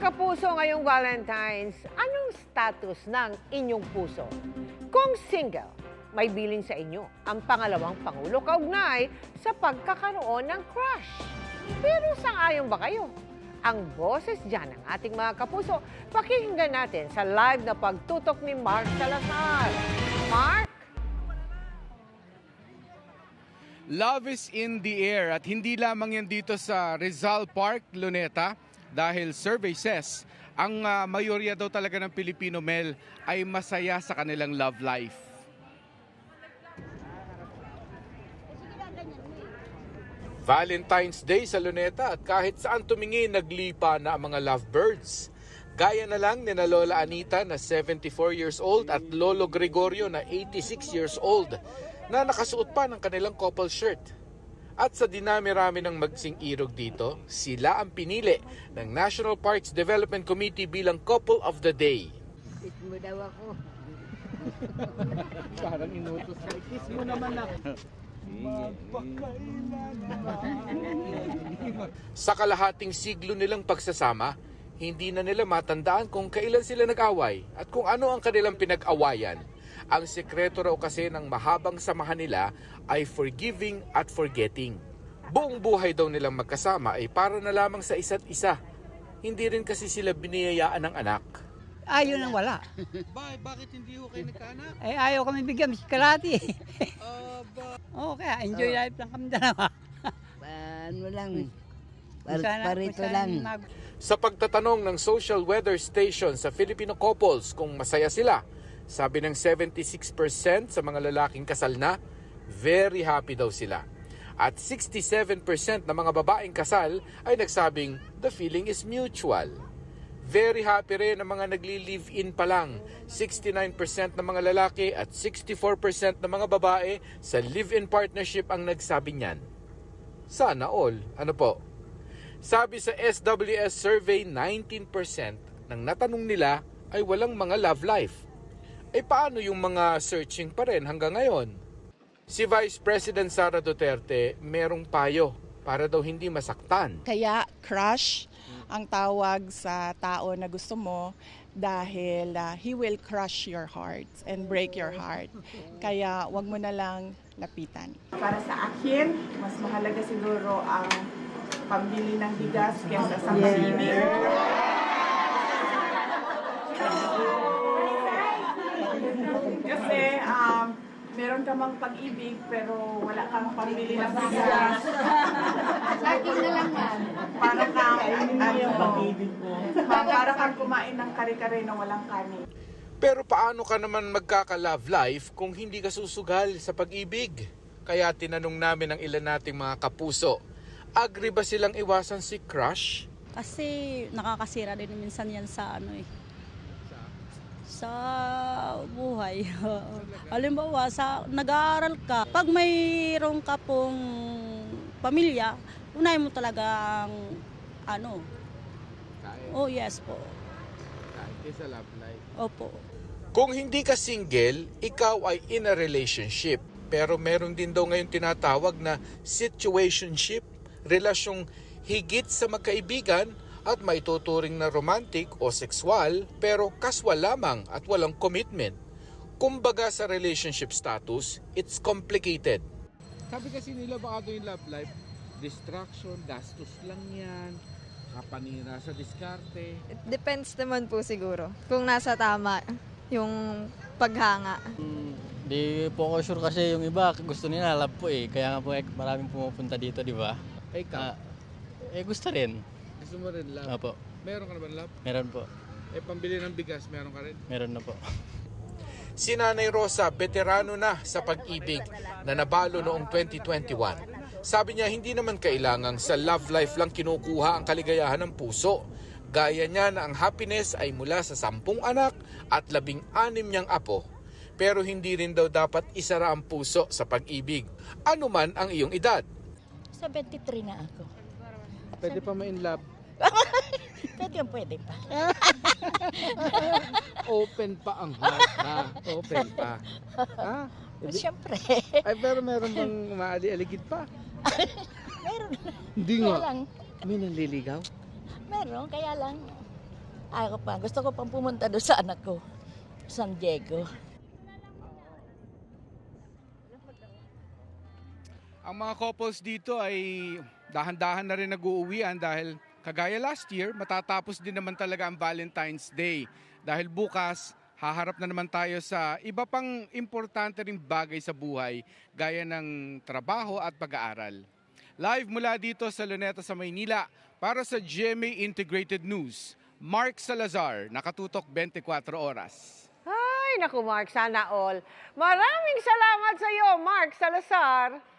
kapuso, ngayong Valentine's, anong status ng inyong puso? Kung single, may bilin sa inyo ang pangalawang pangulo kaugnay sa pagkakaroon ng crush. Pero sang-ayon ba kayo? Ang boses dyan ng ating mga kapuso, pakinggan natin sa live na pagtutok ni Mark Salazar. Mark? Love is in the air at hindi lamang yan dito sa Rizal Park, Luneta, dahil survey says ang mayorya daw talaga ng Pilipino male ay masaya sa kanilang love life. Valentine's Day sa Luneta at kahit saan tumingin naglipa na ang mga lovebirds. Gaya na lang ni na Lola Anita na 74 years old at Lolo Gregorio na 86 years old na nakasuot pa ng kanilang couple shirt. At sa dinami-rami ng magsing-irog dito, sila ang pinili ng National Parks Development Committee bilang Couple of the Day. Kiss mo daw ako. Parang inutos na, kiss mo naman ako. Sa kalahating siglo nilang pagsasama, hindi na nila matandaan kung kailan sila nag-away at kung ano ang kanilang pinag-awayan. Ang sekreto raw kasi ng mahabang samahan nila ay forgiving at forgetting. Buong buhay daw nilang magkasama ay para na lamang sa isa't isa. Hindi rin kasi sila biniyayaan ng anak. Ayaw nang wala. Bakit hindi ko kayo nagkaanak? Eh, ayaw kami bigyan, kalati. Oo, kaya enjoy life lang kami dalawa. Paano lang? Sana- Parito sana lang. Sa pagtatanong ng social weather station sa Filipino couples kung masaya sila, sabi ng 76% sa mga lalaking kasal na, very happy daw sila. At 67% ng mga babaeng kasal ay nagsabing the feeling is mutual. Very happy rin ang mga nagli-live-in pa lang. 69% ng mga lalaki at 64% ng mga babae sa live-in partnership ang nagsabi niyan. Sana all. Ano po? Sabi sa SWS survey, 19% ng natanong nila ay walang mga love life. Eh paano yung mga searching pa rin hanggang ngayon? Si Vice President Sara Duterte merong payo para daw hindi masaktan. Kaya crush ang tawag sa tao na gusto mo dahil he will crush your heart and break your heart. Kaya wag mo na lang lapitan. Para sa akin, mas mahalaga siguro ang pambili ng bigas kaysa sa pag-ibig. Kasi meron ka mang pag-ibig pero wala kang pambili ng bigas. Akin na lang yan. Para kang para kang kumain ng kare-kare na walang kanin. Pero paano ka naman magkaka-love life kung hindi ka susugal sa pag-ibig? Kaya tinanong namin ang ilan nating mga kapuso, agree ba silang iwasan si crush? Kasi nakakasira din minsan yan sa sa buhay. Halimbawa, nag-aaral ka, pag mayroon ka pong pamilya, unay mo talagang oh yes po. Kahit sa love life. Opo. Kung hindi ka single, ikaw ay in a relationship. Pero meron din daw ngayon tinatawag na situationship, relasyong higit sa magkaibigan at may tuturing na romantic o sexual pero casual lamang at walang commitment. Kumbaga sa relationship status, it's complicated. Sabi kasi nila baka yung love life, distraction, gastos lang yan, kapanira sa diskarte. It depends naman po siguro kung nasa tama yung paghanga. Di po ako sure kasi yung iba gusto nila love po eh. Kaya nga po maraming pumupunta dito, di ba? Ikaw? Gusto rin. Gusto mo rin love? Opo. Meron ka naman love? Meron po. Pambili ng bigas, meron ka rin? Meron na po. Si Nanay Rosa, veterano na sa pag-ibig na nabalo noong 2021. Sabi niya hindi naman kailangang sa love life lang kinukuha ang kaligayahan ng puso. Gaya niya na ang happiness ay mula sa 10 anak at 16 niyang apo. Pero hindi rin daw dapat isara ang puso sa pag-ibig. Ano man ang iyong edad. 73 na ako. Pwede pa ma-in love. Pwede pa. Open pa ang heart, ha? Open pa. Ha? Siyempre. Ay, pero meron bang maali-aligid pa? Meron. Hindi Kaya nga. lang. May nanliligaw? Meron, kaya lang. Ako pa, gusto ko pang pumunta doon sa anak ko, San Diego. Ang mga couples dito ay dahan-dahan na rin nag-uuwian dahil kagaya last year, matatapos din naman talaga ang Valentine's Day. Dahil bukas, haharap na naman tayo sa iba pang importante ring bagay sa buhay gaya ng trabaho at pag-aaral. Live mula dito sa Luneta sa Maynila para sa GMA Integrated News, Mark Salazar, nakatutok 24 oras. Ay, naku Mark, sana all. Maraming salamat sa iyo, Mark Salazar.